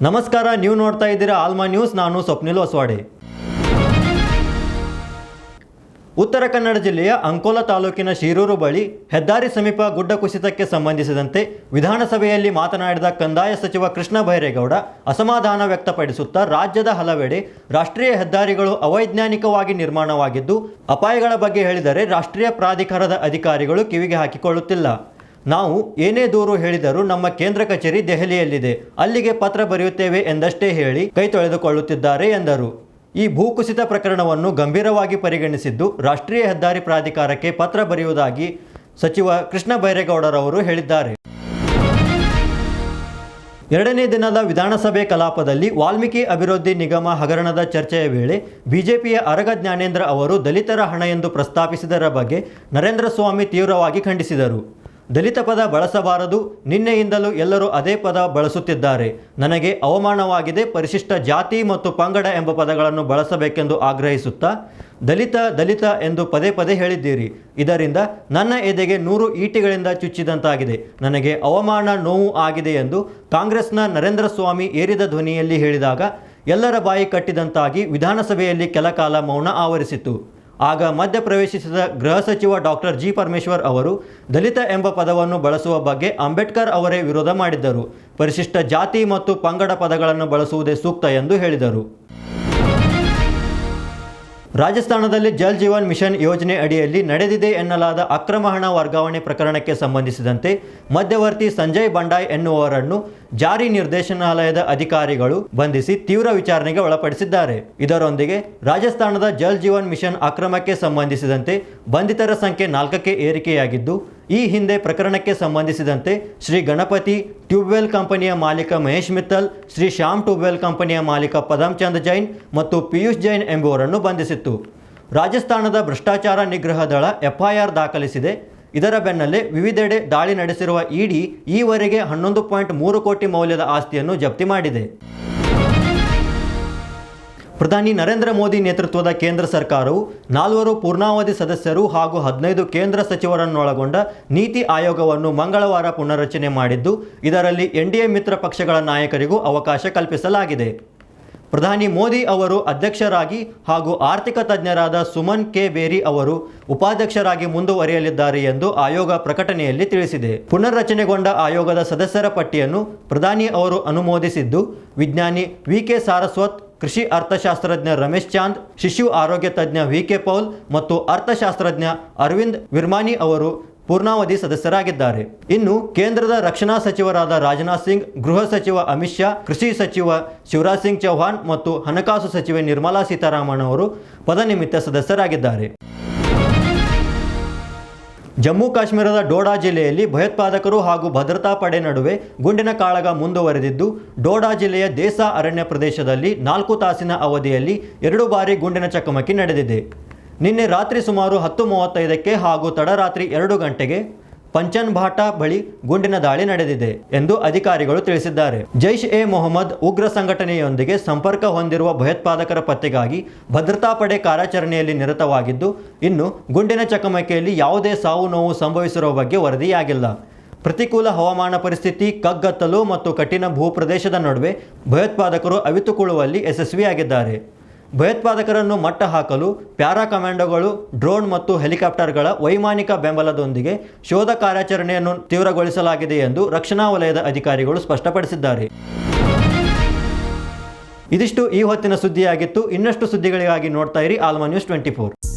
ನಮಸ್ಕಾರ, ನೀವು ನೋಡ್ತಾ ಇದ್ದೀರಾ ಆಲ್ಮಾ ನ್ಯೂಸ್. ನಾನು ಸ್ವಪ್ನಿಲ್ ಹೊಸವಾಡೆ. ಉತ್ತರ ಕನ್ನಡ ಜಿಲ್ಲೆಯ ಅಂಕೋಲಾ ತಾಲೂಕಿನ ಶಿರೂರು ಬಳಿ ಹೆದ್ದಾರಿ ಸಮೀಪ ಗುಡ್ಡ ಕುಸಿತಕ್ಕೆ ಸಂಬಂಧಿಸಿದಂತೆ ವಿಧಾನಸಭೆಯಲ್ಲಿ ಮಾತನಾಡಿದ ಕಂದಾಯ ಸಚಿವ ಕೃಷ್ಣ ಬೈರೇಗೌಡ ಅಸಮಾಧಾನ ವ್ಯಕ್ತಪಡಿಸುತ್ತಾ ರಾಜ್ಯದ ಹಲವೆಡೆ ರಾಷ್ಟ್ರೀಯ ಹೆದ್ದಾರಿಗಳು ಅವೈಜ್ಞಾನಿಕವಾಗಿ ನಿರ್ಮಾಣವಾಗಿದ್ದು ಅಪಾಯಗಳ ಬಗ್ಗೆ ಹೇಳಿದರೆ ರಾಷ್ಟ್ರೀಯ ಪ್ರಾಧಿಕಾರದ ಅಧಿಕಾರಿಗಳು ಕಿವಿಗೆ ಹಾಕಿಕೊಳ್ಳುತ್ತಿಲ್ಲ. ನಾವು ಏನೇ ದೂರು ಹೇಳಿದರೂ ನಮ್ಮ ಕೇಂದ್ರ ಕಚೇರಿ ದೆಹಲಿಯಲ್ಲಿದೆ, ಅಲ್ಲಿಗೆ ಪತ್ರ ಬರೆಯುತ್ತೇವೆ ಎಂದಷ್ಟೇ ಹೇಳಿ ಕೈ ತೊಳೆದುಕೊಳ್ಳುತ್ತಿದ್ದಾರೆ ಎಂದರು. ಈ ಭೂಕುಸಿತ ಪ್ರಕರಣವನ್ನು ಗಂಭೀರವಾಗಿ ಪರಿಗಣಿಸಿದ್ದು ರಾಷ್ಟ್ರೀಯ ಹೆದ್ದಾರಿ ಪ್ರಾಧಿಕಾರಕ್ಕೆ ಪತ್ರ ಬರೆಯುವುದಾಗಿ ಸಚಿವ ಕೃಷ್ಣ ಬೈರೇಗೌಡರವರು ಹೇಳಿದ್ದಾರೆ. ಎರಡನೇ ದಿನದ ವಿಧಾನಸಭೆ ಕಲಾಪದಲ್ಲಿ ವಾಲ್ಮೀಕಿ ಅಭಿವೃದ್ಧಿ ನಿಗಮ ಹಗರಣದ ಚರ್ಚೆಯ ವೇಳೆ ಬಿಜೆಪಿಯ ಅರಗ ಜ್ಞಾನೇಂದ್ರ ಅವರು ದಲಿತರ ಹಣ ಎಂದು ಪ್ರಸ್ತಾಪಿಸಿದರ ಬಗ್ಗೆ ನರೇಂದ್ರ ಸ್ವಾಮಿ ತೀವ್ರವಾಗಿ ಖಂಡಿಸಿದರು. ದಲಿತ ಪದ ಬಳಸಬಾರದು, ನಿನ್ನೆಯಿಂದಲೂ ಎಲ್ಲರೂ ಅದೇ ಪದ ಬಳಸುತ್ತಿದ್ದಾರೆ, ನನಗೆ ಅವಮಾನವಾಗಿದೆ, ಪರಿಶಿಷ್ಟ ಜಾತಿ ಮತ್ತು ಪಂಗಡ ಎಂಬ ಪದಗಳನ್ನು ಬಳಸಬೇಕೆಂದು ಆಗ್ರಹಿಸುತ್ತಾ ದಲಿತ ಎಂದು ಪದೇ ಪದೇ ಹೇಳಿದ್ದೀರಿ. ಇದರಿಂದ ನನ್ನ ಎದೆಗೆ 100 ಈಟಿಗಳಿಂದ ಚುಚ್ಚಿದಂತಾಗಿದೆ, ನನಗೆ ಅವಮಾನ, ನೋವು ಆಗಿದೆ ಎಂದು ಕಾಂಗ್ರೆಸ್ನ ನರೇಂದ್ರ ಸ್ವಾಮಿ ಏರಿದ ಧ್ವನಿಯಲ್ಲಿ ಹೇಳಿದಾಗ ಎಲ್ಲರ ಬಾಯಿ ಕಟ್ಟಿದಂತಾಗಿ ವಿಧಾನಸಭೆಯಲ್ಲಿ ಕೆಲಕಾಲ ಮೌನ ಆವರಿಸಿತು. ಆಗ ಮಧ್ಯ ಪ್ರವೇಶಿಸಿದ ಗೃಹ ಸಚಿವ ಡಾಕ್ಟರ್ ಜಿ ಪರಮೇಶ್ವರ್ ಅವರು ದಲಿತ ಎಂಬ ಪದವನ್ನು ಬಳಸುವ ಬಗ್ಗೆ ಅಂಬೇಡ್ಕರ್ ಅವರೇ ವಿರೋಧ ಮಾಡಿದ್ದರು, ಪರಿಶಿಷ್ಟ ಜಾತಿ ಮತ್ತು ಪಂಗಡ ಪದಗಳನ್ನು ಬಳಸುವುದೇ ಸೂಕ್ತ ಎಂದು ಹೇಳಿದರು. ರಾಜಸ್ಥಾನದಲ್ಲಿ ಜಲ್ ಜೀವನ್ ಮಿಷನ್ ಯೋಜನೆ ಅಡಿಯಲ್ಲಿ ನಡೆದಿದೆ ಎನ್ನಲಾದ ಅಕ್ರಮ ಹಣ ವರ್ಗಾವಣೆ ಪ್ರಕರಣಕ್ಕೆ ಸಂಬಂಧಿಸಿದಂತೆ ಮಧ್ಯವರ್ತಿ ಸಂಜಯ್ ಬಂಡಾಯ್ ಎನ್ನುವವರನ್ನು ಜಾರಿ ನಿರ್ದೇಶನಾಲಯದ ಅಧಿಕಾರಿಗಳು ಬಂಧಿಸಿ ತೀವ್ರ ವಿಚಾರಣೆಗೆ ಒಳಪಡಿಸಿದ್ದಾರೆ. ಇದರೊಂದಿಗೆ ರಾಜಸ್ಥಾನದ ಜಲ್ ಜೀವನ್ ಮಿಷನ್ ಅಕ್ರಮಕ್ಕೆ ಸಂಬಂಧಿಸಿದಂತೆ ಬಂಧಿತರ ಸಂಖ್ಯೆ 4ಕ್ಕೆ ಏರಿಕೆಯಾಗಿದ್ದು, ಈ ಹಿಂದೆ ಪ್ರಕರಣಕ್ಕೆ ಸಂಬಂಧಿಸಿದಂತೆ ಶ್ರೀ ಗಣಪತಿ ಟ್ಯೂಬ್ವೆಲ್ ಕಂಪನಿಯ ಮಾಲೀಕ ಮಹೇಶ್ ಮಿತ್ತಲ್, ಶ್ರೀ ಶ್ಯಾಮ್ ಟ್ಯೂಬ್ವೆಲ್ ಕಂಪನಿಯ ಮಾಲೀಕ ಪದಮ್ಚಂದ್ ಜೈನ್ ಮತ್ತು ಪಿಯೂಷ್ ಜೈನ್ ಎಂಬುವರನ್ನು ಬಂಧಿಸಿತ್ತು. ರಾಜಸ್ಥಾನದ ಭ್ರಷ್ಟಾಚಾರ ನಿಗ್ರಹ ದಳ FIR ದಾಖಲಿಸಿದೆ. ಇದರ ಬೆನ್ನಲ್ಲೇ ವಿವಿಧೆಡೆ ದಾಳಿ ನಡೆಸಿರುವ ಇಡಿ ಈವರೆಗೆ 11.3 ಕೋಟಿ ಮೌಲ್ಯದ ಆಸ್ತಿಯನ್ನು ಜಪ್ತಿ ಮಾಡಿದೆ. ಪ್ರಧಾನಿ ನರೇಂದ್ರ ಮೋದಿ ನೇತೃತ್ವದ ಕೇಂದ್ರ ಸರ್ಕಾರವು 4 ಪೂರ್ಣಾವಧಿ ಸದಸ್ಯರು ಹಾಗೂ 15 ಕೇಂದ್ರ ಸಚಿವರನ್ನೊಳಗೊಂಡ ನೀತಿ ಆಯೋಗವನ್ನು ಮಂಗಳವಾರ ಪುನರ್ರಚನೆ ಮಾಡಿದ್ದು, ಇದರಲ್ಲಿ NDA ಮಿತ್ರ ಪಕ್ಷಗಳ ನಾಯಕರಿಗೂ ಅವಕಾಶ ಕಲ್ಪಿಸಲಾಗಿದೆ. ಪ್ರಧಾನಿ ಮೋದಿ ಅವರು ಅಧ್ಯಕ್ಷರಾಗಿ ಹಾಗೂ ಆರ್ಥಿಕ ತಜ್ಞರಾದ ಸುಮನ್ ಕೆ ಬೇರಿ ಅವರು ಉಪಾಧ್ಯಕ್ಷರಾಗಿ ಮುಂದುವರಿಯಲಿದ್ದಾರೆ ಎಂದು ಆಯೋಗ ಪ್ರಕಟಣೆಯಲ್ಲಿ ತಿಳಿಸಿದೆ. ಪುನರ್ರಚನೆಗೊಂಡ ಆಯೋಗದ ಸದಸ್ಯರ ಪಟ್ಟಿಯನ್ನು ಪ್ರಧಾನಿ ಅವರು ಅನುಮೋದಿಸಿದ್ದು, ವಿಜ್ಞಾನಿ VK ಸಾರಸ್ವತ್, ಕೃಷಿ ಅರ್ಥಶಾಸ್ತ್ರಜ್ಞ ರಮೇಶ್ ಚಾಂದ್, ಶಿಶು ಆರೋಗ್ಯ ತಜ್ಞ VK ಪೌಲ್ ಮತ್ತು ಅರ್ಥಶಾಸ್ತ್ರಜ್ಞ ಅರವಿಂದ್ ವಿರ್ಮಾನಿ ಅವರು ಪೂರ್ಣಾವಧಿ ಸದಸ್ಯರಾಗಿದ್ದಾರೆ. ಇನ್ನು ಕೇಂದ್ರದ ರಕ್ಷಣಾ ಸಚಿವರಾದ ರಾಜನಾಥ್ ಸಿಂಗ್, ಗೃಹ ಸಚಿವ ಅಮಿತ್ ಶಾ, ಕೃಷಿ ಸಚಿವ ಶಿವರಾಜ್ ಸಿಂಗ್ ಚೌಹಾಣ್ ಮತ್ತು ಹಣಕಾಸು ಸಚಿವೆ ನಿರ್ಮಲಾ ಸೀತಾರಾಮನ್ ಅವರು ಪದನಿಮಿತ್ತ ಸದಸ್ಯರಾಗಿದ್ದಾರೆ. ಜಮ್ಮು ಕಾಶ್ಮೀರದ ಡೋಡಾ ಜಿಲ್ಲೆಯಲ್ಲಿ ಭಯೋತ್ಪಾದಕರು ಹಾಗೂ ಭದ್ರತಾ ಪಡೆ ನಡುವೆ ಗುಂಡಿನ ಕಾಳಗ ಮುಂದುವರೆದಿದ್ದು, ಡೋಡಾ ಜಿಲ್ಲೆಯ ದೇಸಾ ಅರಣ್ಯ ಪ್ರದೇಶದಲ್ಲಿ 4 ತಾಸಿನ ಅವಧಿಯಲ್ಲಿ 2 ಬಾರಿ ಗುಂಡಿನ ಚಕಮಕಿ ನಡೆದಿದೆ. ನಿನ್ನೆ ರಾತ್ರಿ ಸುಮಾರು 10:35ಕ್ಕೆ ಹಾಗೂ ತಡರಾತ್ರಿ 2 ಗಂಟೆಗೆ ಪಂಚನ್ ಭಾಟಾ ಬಳಿ ಗುಂಡಿನ ದಾಳಿ ನಡೆದಿದೆ ಎಂದು ಅಧಿಕಾರಿಗಳು ತಿಳಿಸಿದ್ದಾರೆ. ಜೈಷ್ ಎ ಮೊಹಮ್ಮದ್ ಉಗ್ರ ಸಂಘಟನೆಯೊಂದಿಗೆ ಸಂಪರ್ಕ ಹೊಂದಿರುವ ಭಯೋತ್ಪಾದಕರ ಪತ್ತೆಗಾಗಿ ಭದ್ರತಾ ಪಡೆ ಕಾರ್ಯಾಚರಣೆಯಲ್ಲಿ ನಿರತವಾಗಿದ್ದು, ಇನ್ನು ಗುಂಡಿನ ಚಕಮಕಿಯಲ್ಲಿ ಯಾವುದೇ ಸಾವು ನೋವು ಸಂಭವಿಸಿರುವ ಬಗ್ಗೆ ವರದಿಯಾಗಿಲ್ಲ. ಪ್ರತಿಕೂಲ ಹವಾಮಾನ ಪರಿಸ್ಥಿತಿ, ಕಗ್ಗತ್ತಲು ಮತ್ತು ಕಠಿಣ ಭೂಪ್ರದೇಶದ ನಡುವೆ ಭಯೋತ್ಪಾದಕರು ಅವಿತುಕೊಳ್ಳುವಲ್ಲಿ ಯಶಸ್ವಿಯಾಗಿದ್ದಾರೆ. ಭಯೋತ್ಪಾದಕರನ್ನು ಮಟ್ಟ ಹಾಕಲು ಪ್ಯಾರಾ ಕಮಾಂಡೋಗಳು, ಡ್ರೋನ್ ಮತ್ತು ಹೆಲಿಕಾಪ್ಟರ್ಗಳ ವೈಮಾನಿಕ ಬೆಂಬಲದೊಂದಿಗೆ ಶೋಧ ಕಾರ್ಯಾಚರಣೆಯನ್ನು ತೀವ್ರಗೊಳಿಸಲಾಗಿದೆ ಎಂದು ರಕ್ಷಣಾ ವಲಯದ ಅಧಿಕಾರಿಗಳು ಸ್ಪಷ್ಟಪಡಿಸಿದ್ದಾರೆ. ಇದಿಷ್ಟು ಈ ಹೊತ್ತಿನ ಸುದ್ದಿಯಾಗಿತ್ತು. ಇನ್ನಷ್ಟು ಸುದ್ದಿಗಳಿಗಾಗಿ ನೋಡ್ತಾ ಇರಿ ಆಲ್ಮಾ ನ್ಯೂಸ್ 24.